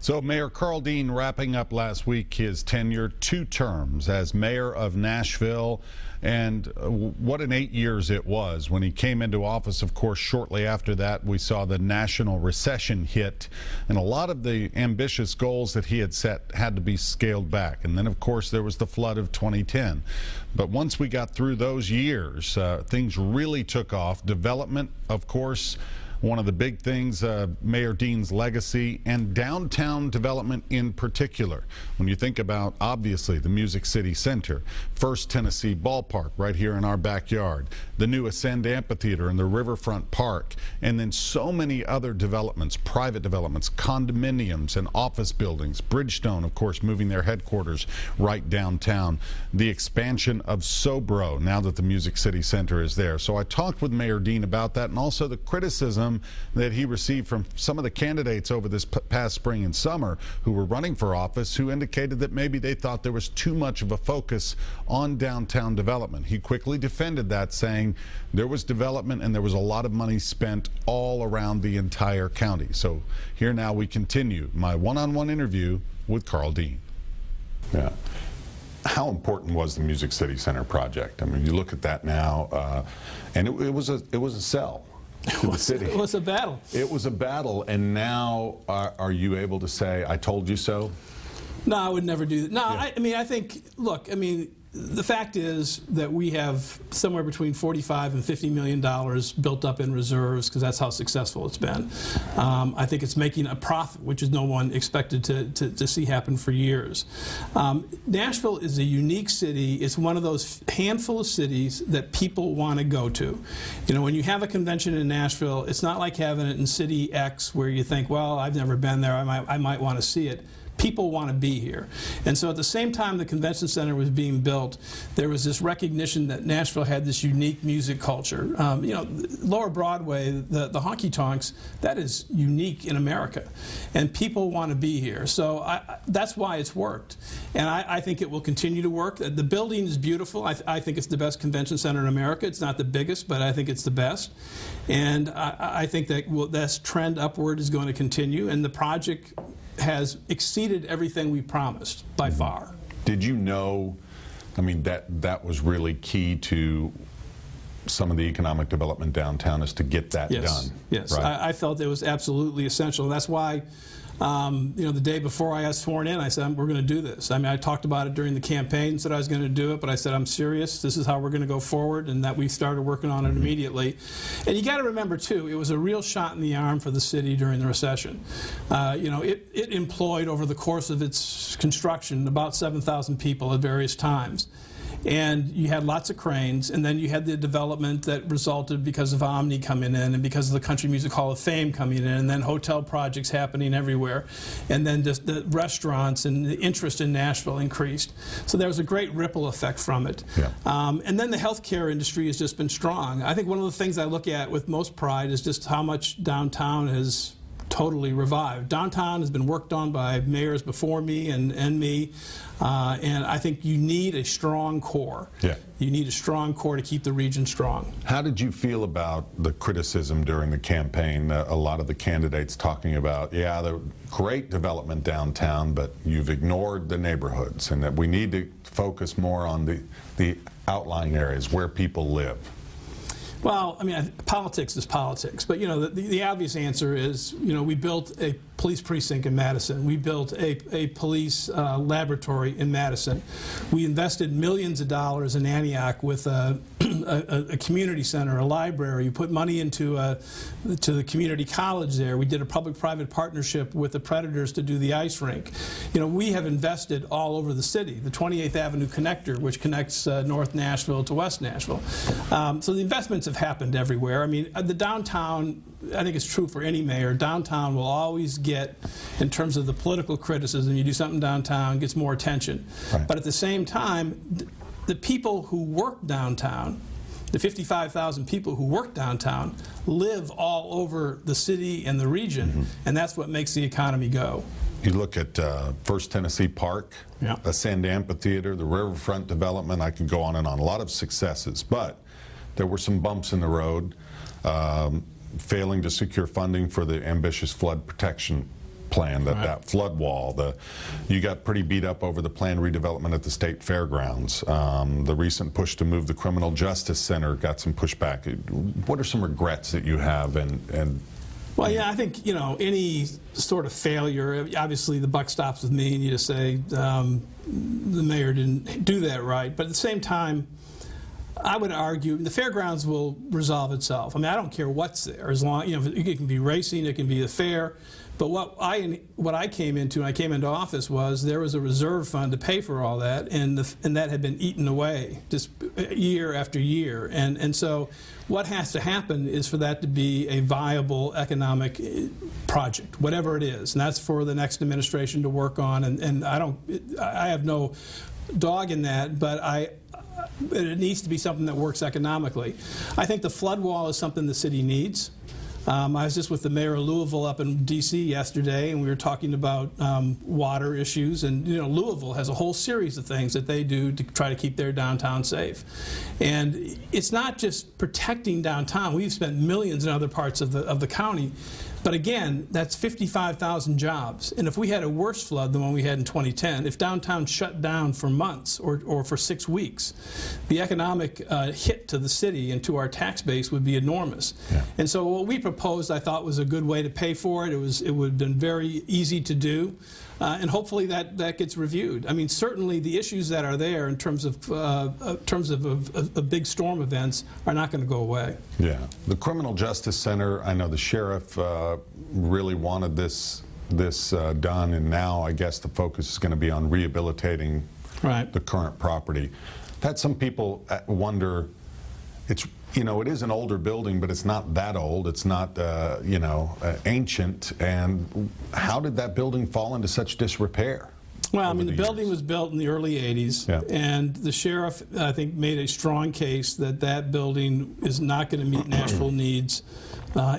So Mayor Karl Dean wrapping up last week his tenure, 2 terms as mayor of Nashville. And what an 8 years it was. When he came into office, of course, shortly after that, we saw the national recession hit. And a lot of the ambitious goals that he had set had to be scaled back. And then, of course, there was the flood of 2010. But once we got through those years, things really took off. Development, of course, one of the big things, Mayor Dean's legacy, and downtown development in particular. When you think about, obviously, the Music City Center, First Tennessee Ballpark right here in our backyard, the new Ascend Amphitheater and the Riverfront Park, and then so many other developments, private developments, condominiums and office buildings, Bridgestone, of course, moving their headquarters right downtown, the expansion of Sobro now that the Music City Center is there. So I talked with Mayor Dean about that, and also the criticism that he received from some of the candidates over this past spring and summer who were running for office, who indicated that maybe they thought there was too much of a focus on downtown development. He quickly defended that, saying there was development and there was a lot of money spent all around the entire county. So here now we continue my one-on-one interview with Karl Dean. Yeah. How important was the Music City Center project? I mean, you look at that now, and it was a sell to the city. It was a battle. It was a battle, and now are you able to say, I told you so? No, I would never do that. No, Yeah. I mean, I think, look, I mean, the fact is that we have somewhere between $45 and $50 million built up in reserves because that's how successful it's been. I think it's making a profit, which is no one expected to see happen for years. Nashville is a unique city. It's one of those handful of cities that people want to go to. You know, when you have a convention in Nashville, it's not like having it in City X where you think, well, I've never been there, I might want to see it. People want to be here. And so at the same time the convention center was being built, there was this recognition that Nashville had this unique music culture. You know, Lower Broadway, the honky-tonks, that is unique in America. And people want to be here. So that's why it's worked. And I think it will continue to work. The building is beautiful. I think it's the best convention center in America. It's not the biggest, but I think it's the best. And I think that this trend upward is going to continue. And the project has exceeded everything we promised by far. Did you know, I mean, that was really key to some of the economic development downtown, is to get that done? Yes, right? I felt it was absolutely essential. That's why, you know, the day before I got sworn in, I said, we're going to do this. I mean, I talked about it during the campaign, said I was going to do it, but I said, I'm serious. This is how we're going to go forward, and that we started working on it immediately. And you got to remember, too, it was a real shot in the arm for the city during the recession. You know, it employed, over the course of its construction, about 7,000 people at various times. And you had lots of cranes, and then you had the development that resulted because of Omni coming in and because of the Country Music Hall of Fame coming in, and then hotel projects happening everywhere, and then just the restaurants and the interest in Nashville increased. So there was a great ripple effect from it. Yeah. And then the healthcare industry has just been strong. I think one of the things I look at with most pride is just how much downtown has totally revived. Downtown has been worked on by mayors before me and me, and I think you need a strong core. Yeah. You need a strong core to keep the region strong. How did you feel about the criticism during the campaign? A lot of the candidates talking about, yeah, the great development downtown, but you've ignored the neighborhoods, and that we need to focus more on the outlying areas where people live. Well, I mean, politics is politics, but, you know, the obvious answer is, you know, we built a police precinct in Madison. We built a police laboratory in Madison. We invested millions of dollars in Antioch with a community center, a library. We put money into to the community college there. We did a public-private partnership with the Predators to do the ice rink. You know, we have invested all over the city. The 28th Avenue connector, which connects North Nashville to West Nashville. So the investments have happened everywhere. I mean, the downtown, I think it's true for any mayor, downtown will always get, in terms of the political criticism, you do something downtown, gets more attention. Right. But at the same time, the people who work downtown, the 55,000 people who work downtown, live all over the city and the region, and that's what makes the economy go. You look at First Tennessee Park, yeah, Ascend Amphitheater, the Riverfront development, I could go on and on, a lot of successes, but there were some bumps in the road, failing to secure funding for the ambitious flood protection plan, that flood wall. You got pretty beat up over the planned redevelopment at the state fairgrounds. The recent push to move the criminal justice center got some pushback. What are some regrets that you have? Well, yeah, I think, you know, any sort of failure, obviously the buck stops with me, and you just say the mayor didn't do that right. But at the same time, I would argue the fairgrounds will resolve itself. I mean, I don't care what's there, as long, you know, it can be racing, it can be a fair. But what I came into when I came into office was there was a reserve fund to pay for all that, and that had been eaten away just year after year. And so what has to happen is for that to be a viable economic project, whatever it is, and that's for the next administration to work on. And I have no dog in that, but it needs to be something that works economically. I think the flood wall is something the city needs. I was just with the mayor of Louisville up in D.C. yesterday, and we were talking about water issues. And you know, Louisville has a whole series of things that they do to try to keep their downtown safe. And it's not just protecting downtown. We've spent millions in other parts of the county. But again, that's 55,000 jobs. And if we had a worse flood than one we had in 2010, if downtown shut down for months or for 6 weeks, the economic hit to the city and to our tax base would be enormous. Yeah. And so what we proposed, I thought, was a good way to pay for it. It would have been very easy to do. And hopefully that gets reviewed. I mean, certainly the issues that are there in terms of big storm events are not going to go away. Yeah, the Criminal Justice Center. I know the sheriff really wanted this done, and now I guess the focus is going to be on rehabilitating the current property. I've had some people wonder. You know, it is an older building, but it's not that old. It's not, you know, ancient. And how did that building fall into such disrepair? Well, I mean, the building was built in the early 80s, yeah. And the sheriff, I think, made a strong case that that building is not going to meet Nashville needs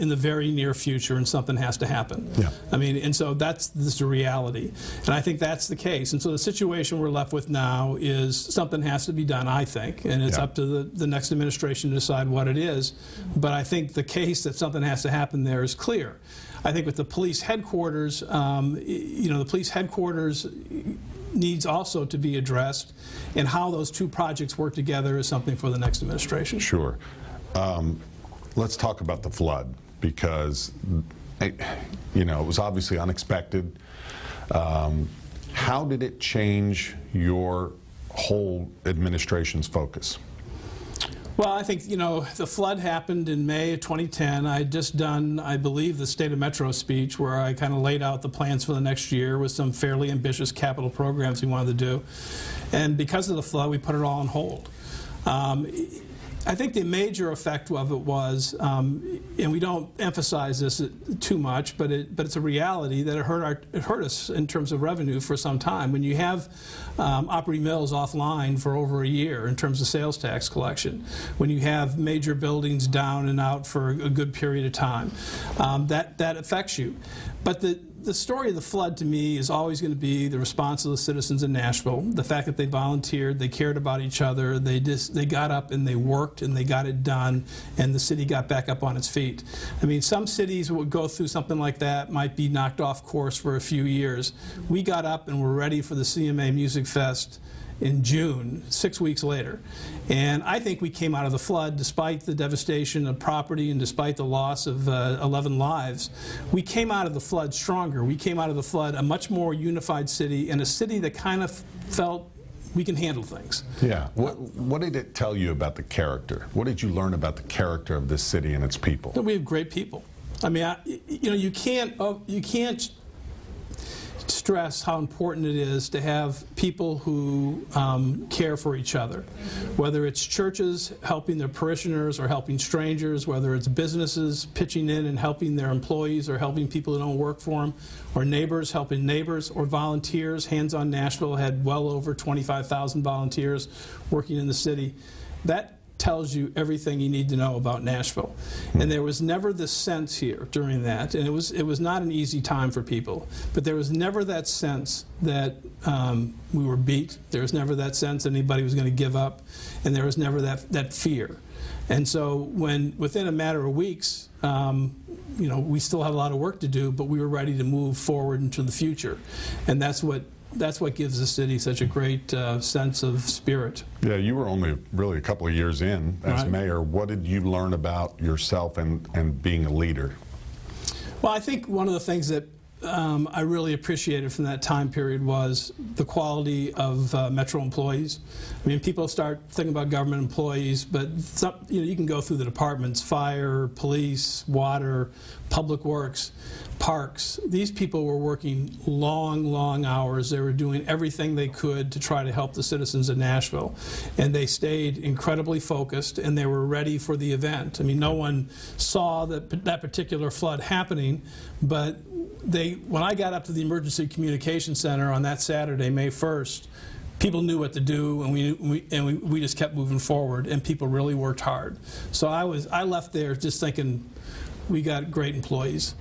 in the very near future, and something has to happen. Yeah. I mean, and so that's the reality. And I think that's the case. And so the situation we're left with now is something has to be done, I think, and it's up to the next administration to decide what it is. But I think the case that something has to happen there is clear. I think with the police headquarters, you know, the police headquarters needs also to be addressed, and how those two projects work together is something for the next administration. Sure. Let's talk about the flood, because you know, it was obviously unexpected. How did it change your whole administration's focus? Well, I think, you know, the flood happened in May of 2010. I had just done, I believe, the State of Metro speech, where I kind of laid out the plans for the next year with some fairly ambitious capital programs we wanted to do. And because of the flood, we put it all on hold. I think the major effect of it was, and we don't emphasize this too much, but it's a reality that it hurt us in terms of revenue for some time. When you have Opry Mills offline for over a year in terms of sales tax collection, when you have major buildings down and out for a good period of time, that affects you. But the story of the flood, to me, is always going to be the response of the citizens in Nashville, the fact that they volunteered, they cared about each other, they got up and they worked and they got it done, and the city got back up on its feet. I mean, some cities would go through something like that, might be knocked off course for a few years. We got up and were ready for the CMA Music Fest in June, 6 weeks later. And I think we came out of the flood, despite the devastation of property and despite the loss of 11 lives, we came out of the flood stronger. We came out of the flood a much more unified city, and a city that kind of felt we can handle things. Yeah. What did it tell you about the character? What did you learn about the character of this city and its people? We have great people. I mean, you know, you can't stress how important it is to have people who care for each other, whether it's churches helping their parishioners or helping strangers, whether it's businesses pitching in and helping their employees or helping people who don't work for them, or neighbors helping neighbors, or volunteers. Hands on Nashville had well over 25,000 volunteers working in the city. That, tells you everything you need to know about Nashville. And there was never this sense here during that, and it was not an easy time for people, but there was never that sense that we were beat. There was never that sense anybody was going to give up, and there was never that fear. And so when, within a matter of weeks, you know, we still had a lot of work to do, but we were ready to move forward into the future. And that's what gives the city such a great sense of spirit. Yeah, you were only really a couple of years in as mayor. What did you learn about yourself and being a leader? Well, I think one of the things that I really appreciated from that time period was the quality of Metro employees. I mean, people start thinking about government employees, but you know, you can go through the departments: fire, police, water, public works, parks. These people were working long, long hours. They were doing everything they could to try to help the citizens of Nashville, and they stayed incredibly focused, and they were ready for the event. I mean, no one saw that particular flood happening, but when I got up to the Emergency Communication Center on that Saturday, May 1st, people knew what to do, and we just kept moving forward, and people really worked hard. So I left there just thinking, we got great employees.